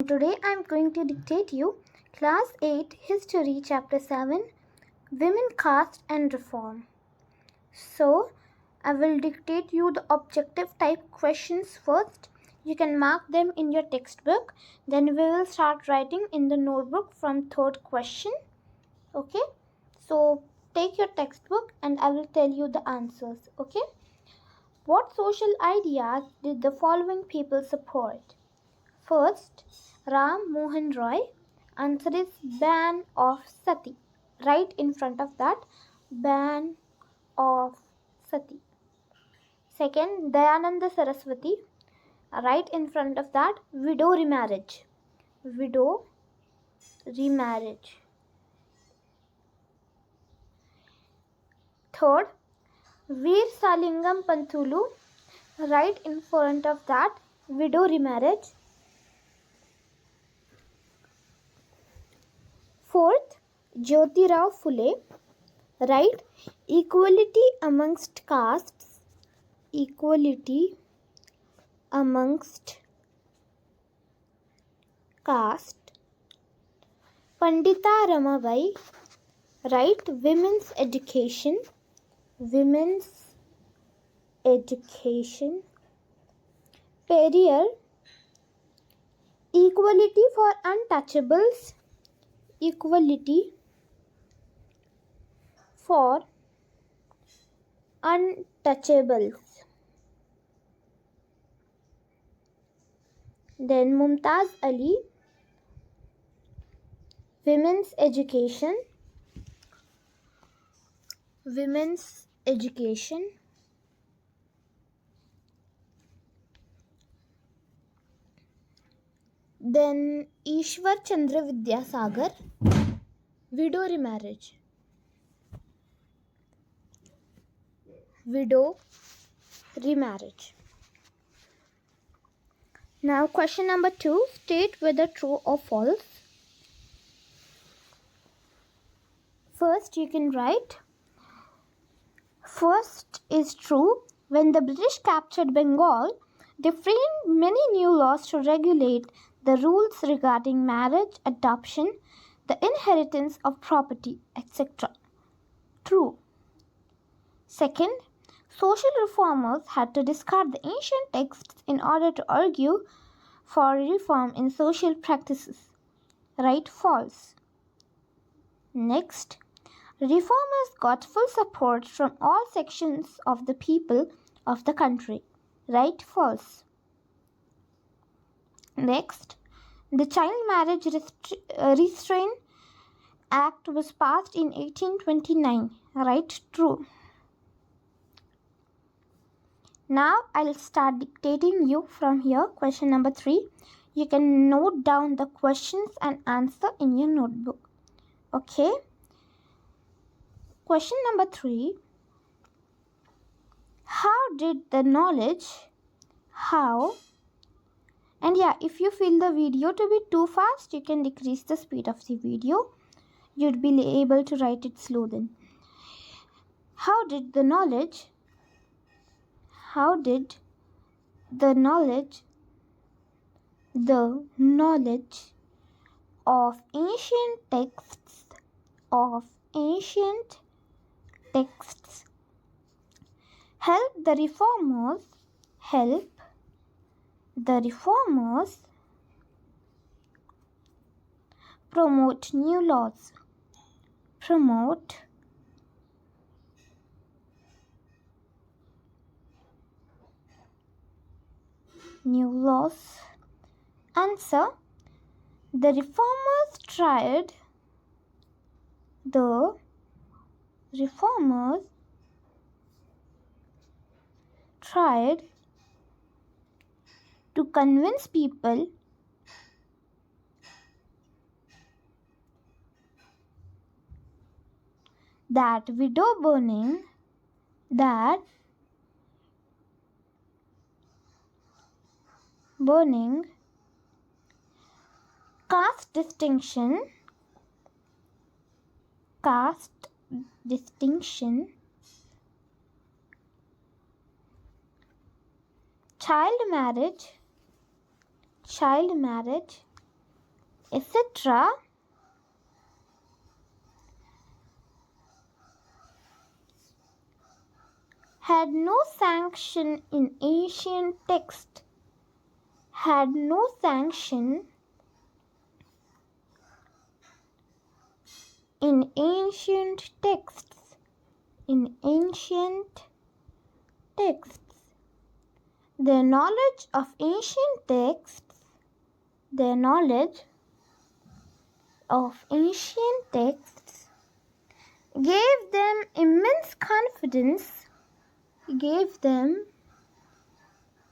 today I am going to dictate you Class 8 History Chapter 7 Women, Caste and Reform. So, I will dictate you the objective type questions first. You can mark them in your textbook. Then we will start writing in the notebook from third question. Okay? So, take your textbook and I will tell you the answers. Okay? What social ideas did the following people support? First, Ram Mohan Roy. Answer is ban of sati. Right in front of that, ban of sati. Second, Dayananda Saraswati. Right in front of that, widow remarriage. Widow remarriage. Third, Veer Salingam Panthulu. Right in front of that, widow remarriage. Fourth, Jyotirao Phule. Right, equality amongst castes. Equality amongst caste. Pandita Ramabai. Right, women's education. Women's education. Perrier, equality for untouchables. Equality for untouchables. Then Mumtaz Ali, women's education. Women's education. Then Ishwar Chandra Vidyasagar, widow remarriage. Widow remarriage. Now question number 2, state whether true or false. First you can write, first is true. When the British captured Bengal, they framed many new laws to regulate the rules regarding marriage, adoption, the inheritance of property, etc. True. Second, social reformers had to discard the ancient texts in order to argue for reform in social practices. Right? False. Next, reformers got full support from all sections of the people of the country. Right? False. Next, the Child Marriage Restraint Act was passed in 1829. Right? True. Now I'll start dictating you from here. Question number 3. You can note down the questions and answer in your notebook. Okay. Question number 3. How did the knowledge, and yeah, if you feel the video to be too fast, you can decrease the speed of the video. You'd be able to write it slow then. How did the knowledge of ancient texts help the reformers promote new laws. Answer. The reformers tried to convince people that widow burning, caste distinction, child marriage etc. had no sanction in ancient text. Had no sanction in ancient texts. In ancient texts. Their knowledge of ancient texts, their knowledge of ancient texts gave them immense confidence, gave them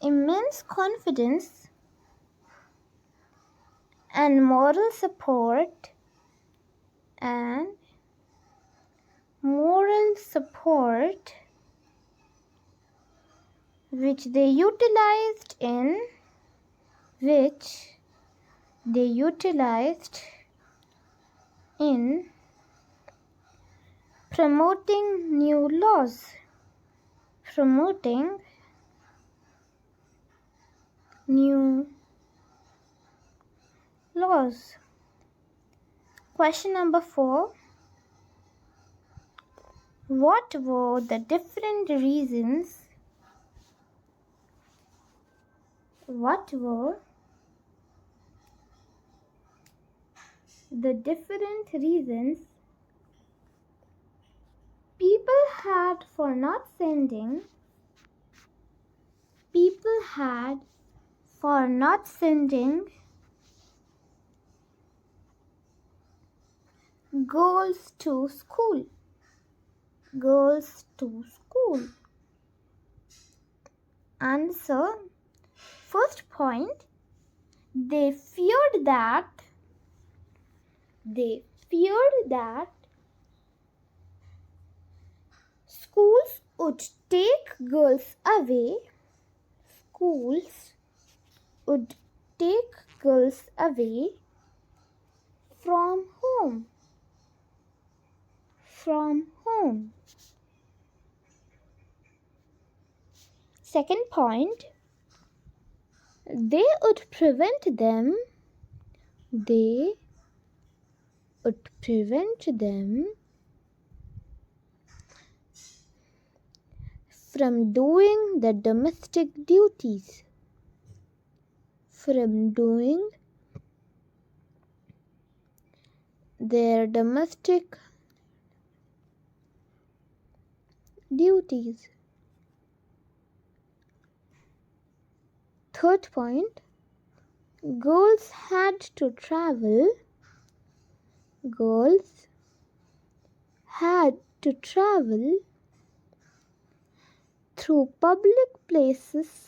immense confidence and moral support and moral support which they utilized in promoting new laws, promoting new laws. Question number 4. What were the different reasons? What were the different reasons people had for not sending girls to school? Answer. First point, they feared that schools would take girls away. Schools would take girls away from home. Second point, they would prevent them from doing the domestic duties. From doing their domestic duties. Third point, girls had to travel through public places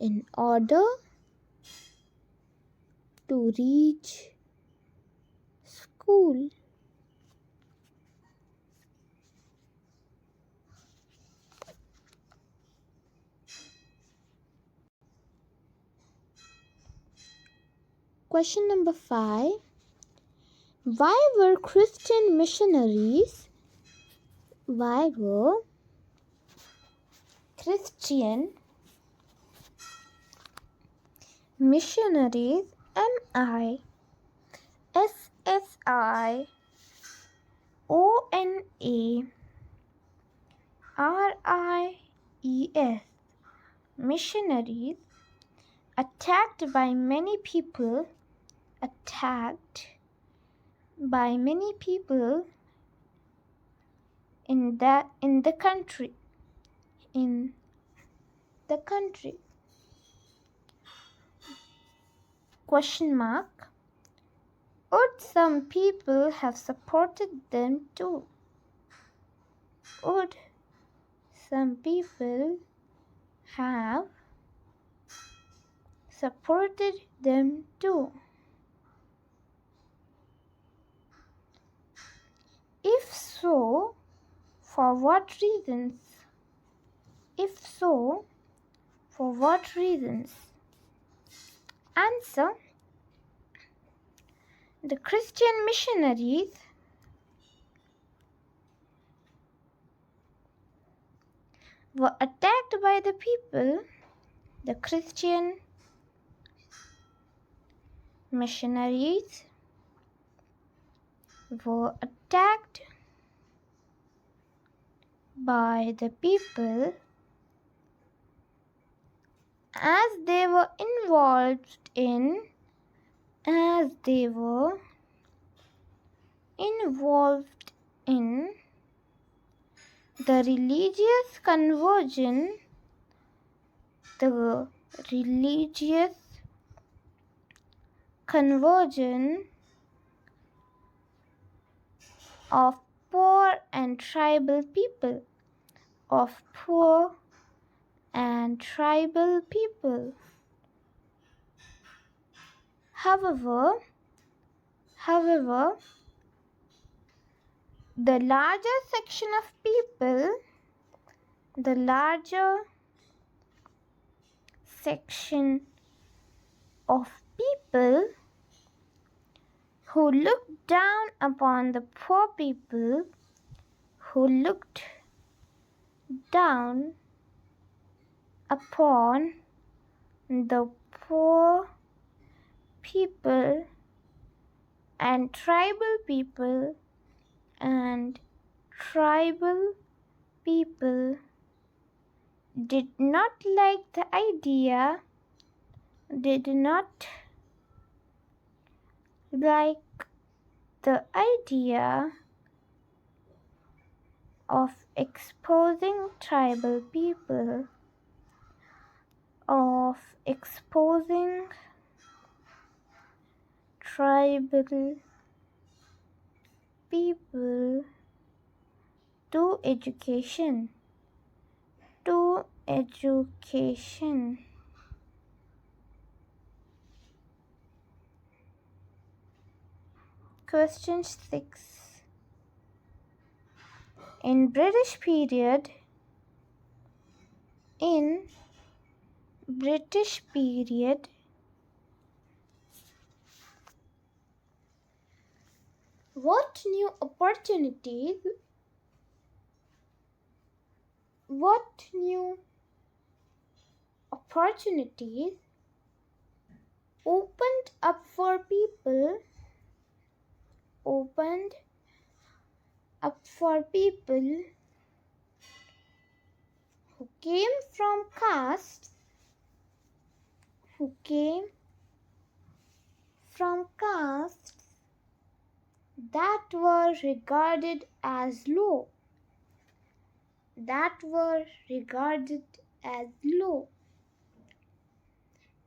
in order to reach school. Question number 5. Why were Christian missionaries missionaries attacked by many people in the country. Question mark. Would some people have supported them too? Would some people have supported them too? If so, for what reasons? Answer. The Christian missionaries were attacked by the people, the Christian missionaries were attacked by the people as they were involved in the religious conversion of poor and tribal people. However, the larger section of people who looked down upon the poor people, who looked down upon the poor people and tribal people did not like the idea of exposing tribal people to education. Question 6. In British period, what new opportunities opened up for people who came from castes that were regarded as low.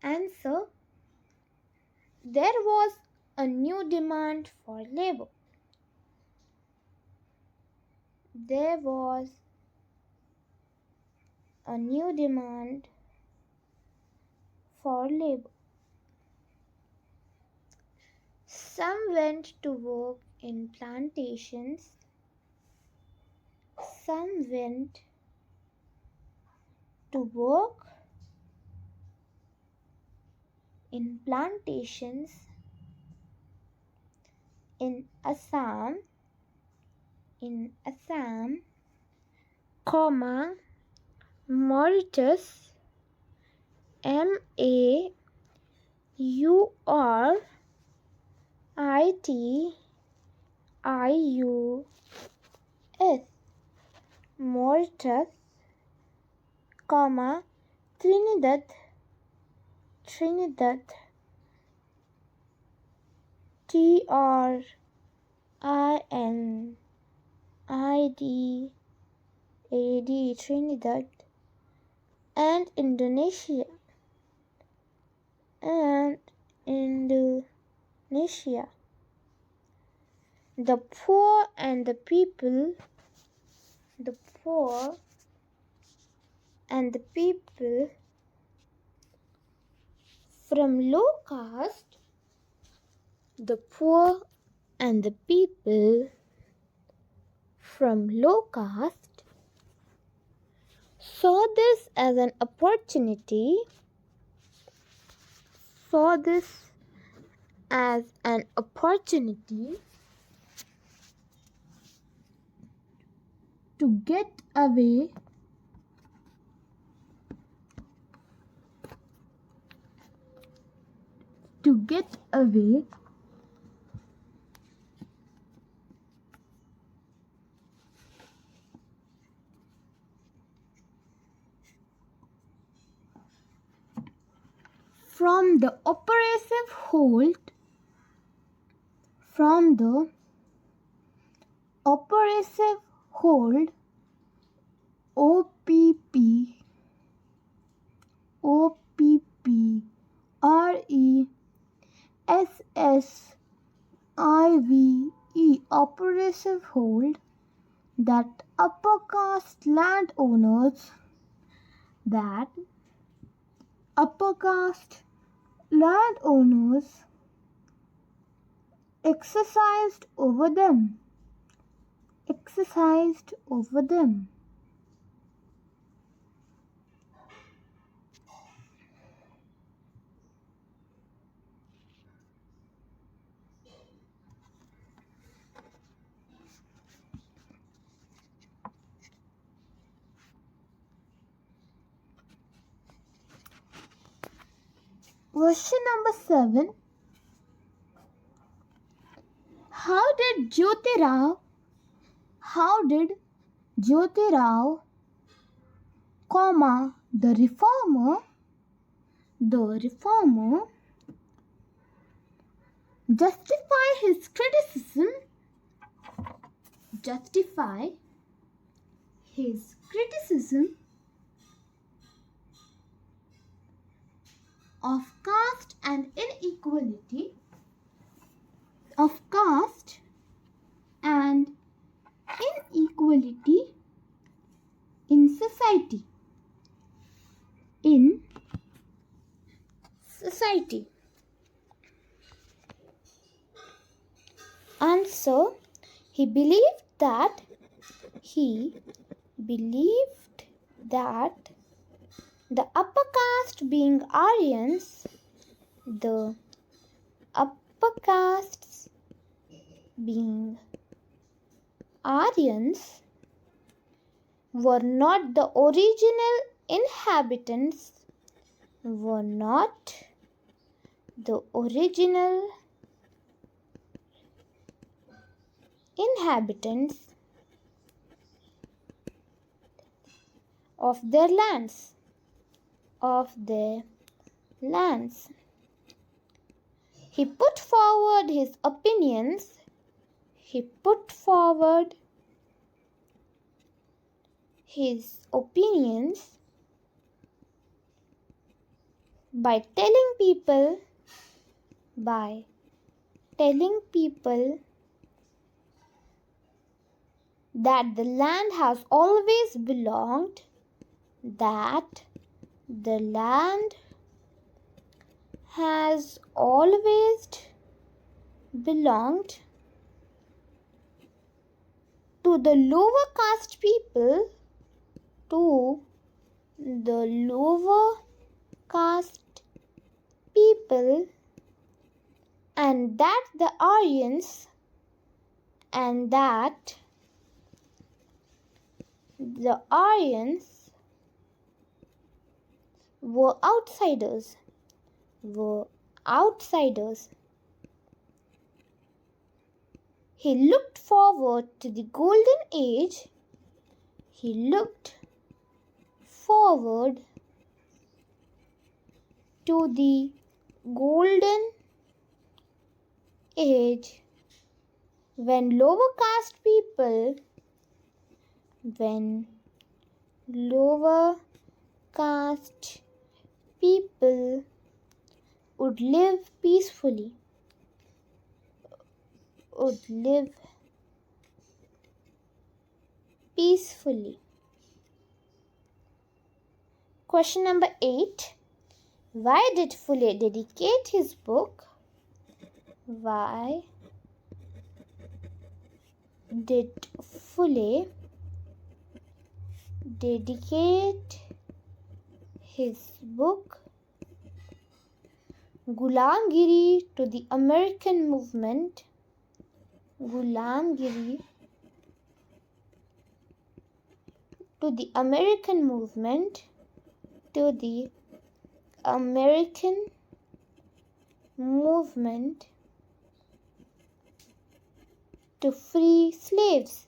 Answer: there was a new demand for labor. Some went to work in plantations. In Assam, Mauritius, Mauritius, Trinidad, Trinidad, and Indonesia. The poor and the people from low caste saw this as an opportunity to get away get away from the oppressive hold oppressive hold that upper caste landowners exercised over them. Question number 7. How did Jyotirao, the reformer, justify his criticism of caste and inequality in society. Answer: he believed that the upper caste being Aryans, were not the original inhabitants of their lands. He put forward his opinions by telling people that the land has always belonged to the lower caste people, and that the Aryans were outsiders. He looked forward to the golden age. When lower caste people would live peacefully. Question number 8. Why did Phule dedicate his book? Ghulamgiri to the American movement? To the American movement to free slaves.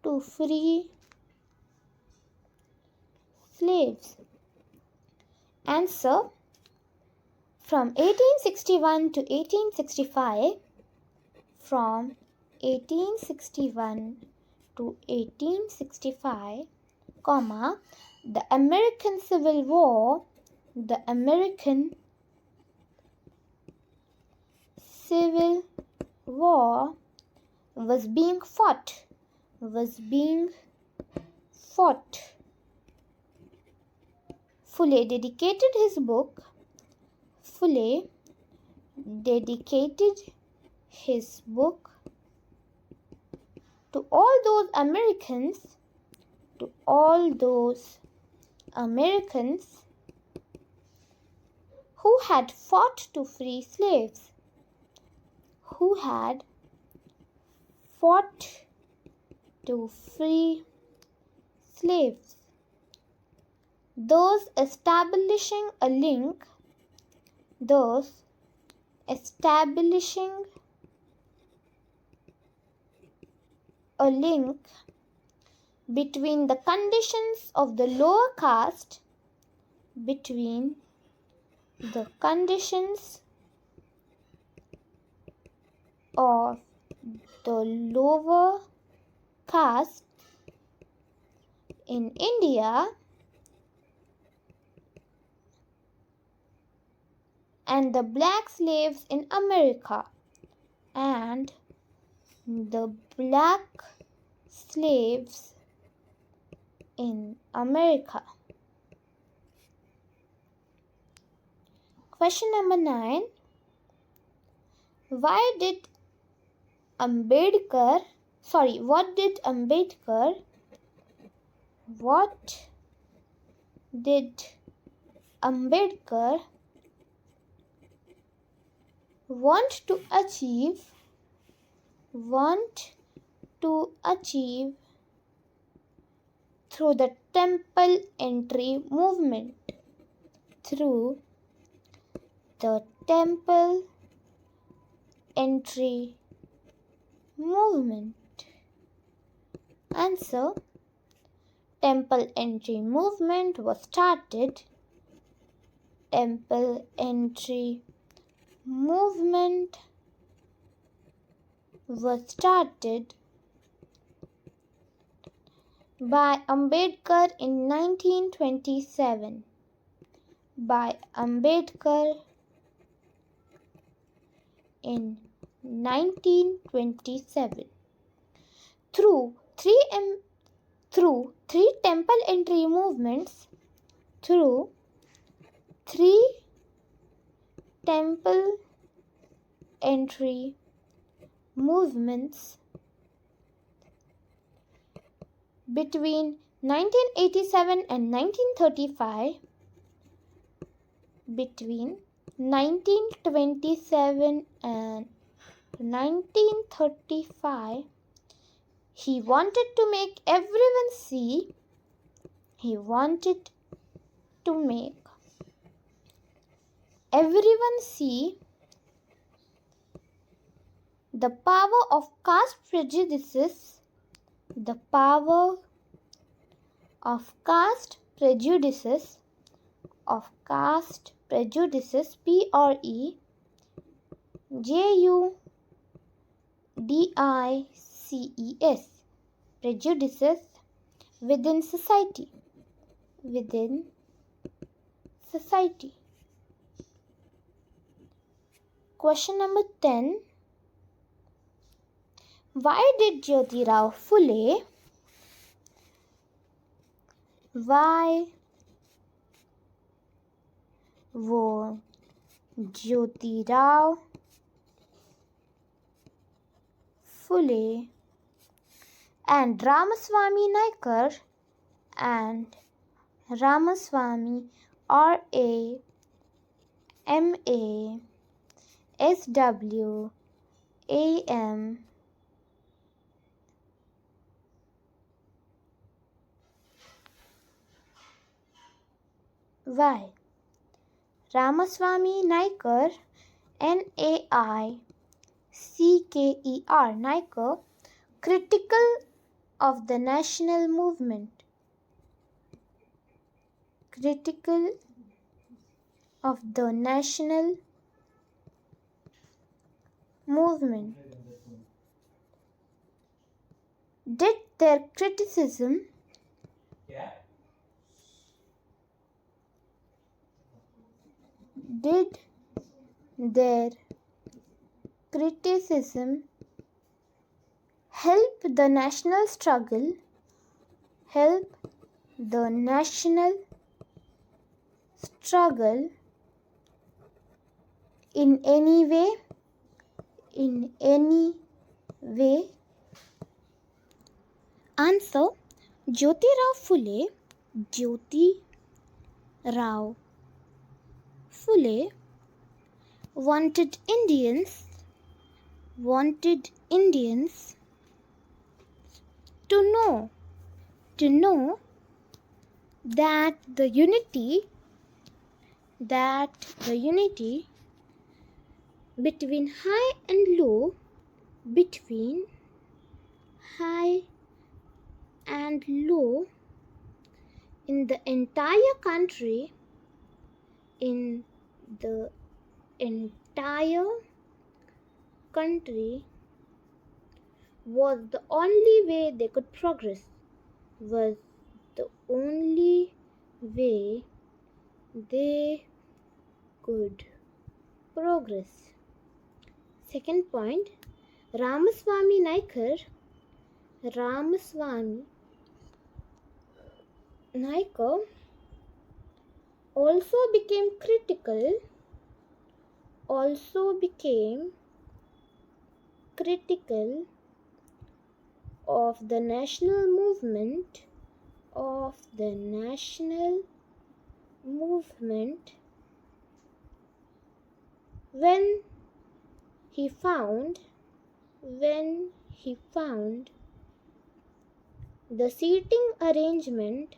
To free slaves. Answer. From 1861 to 1865. From 1861 to 1865, comma, the American Civil War, the American Civil War was being fought. Fuller dedicated his book to all those Americans who had fought to free slaves. Those establishing a link between the conditions of the lower caste in India and the black slaves in America. Question number 9. What did Ambedkar want to achieve through the temple entry movement? Answer. Temple entry movement was started by Ambedkar in 1927. Through three temple entry movements between 1987 and 1935. Between 1927 and 1935, he wanted to make everyone see the power of caste prejudices prejudices within society. Question number 10. Why did Jyotirao Phule and Ramaswamy Naikar and Ramaswamy RAMASWAM Why? Ramaswamy Naicker, Naicker, Naicker, critical of the national movement. Critical of the national movement. Did their criticism help the national struggle? Help the national struggle in any way? In any way? Answer: Jyotirao Phule wanted Indians to know that the unity between high and low, in the entire country, was the only way they could progress. Second point, Ramaswamy Naicker also became critical of the national movement when he found the seating arrangement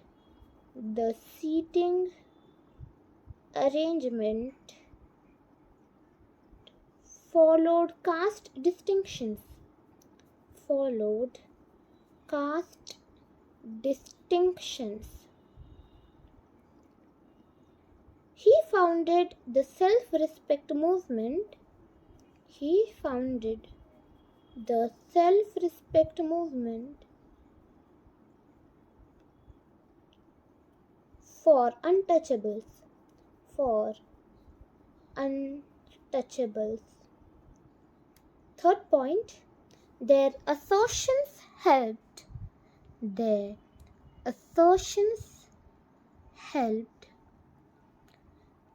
followed caste distinctions. He founded the self-respect movement. For untouchables. Third point, their assertions helped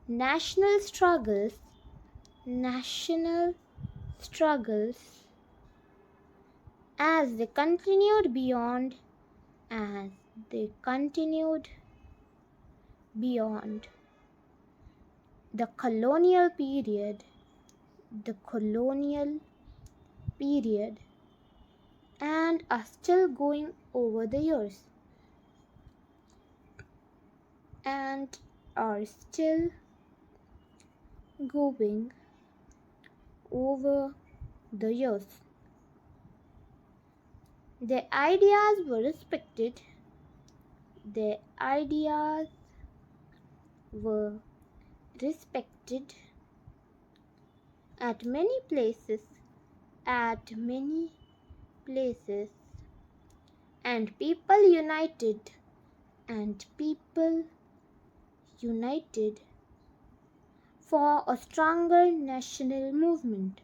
national struggles as they continued beyond the colonial period and are still going over the years. Their ideas were respected. At many places, and people united for a stronger national movement.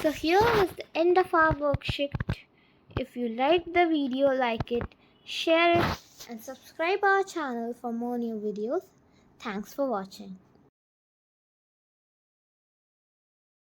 So here is the end of our worksheet. If you liked the video, like it, share it, and subscribe our channel for more new videos. Thanks for watching.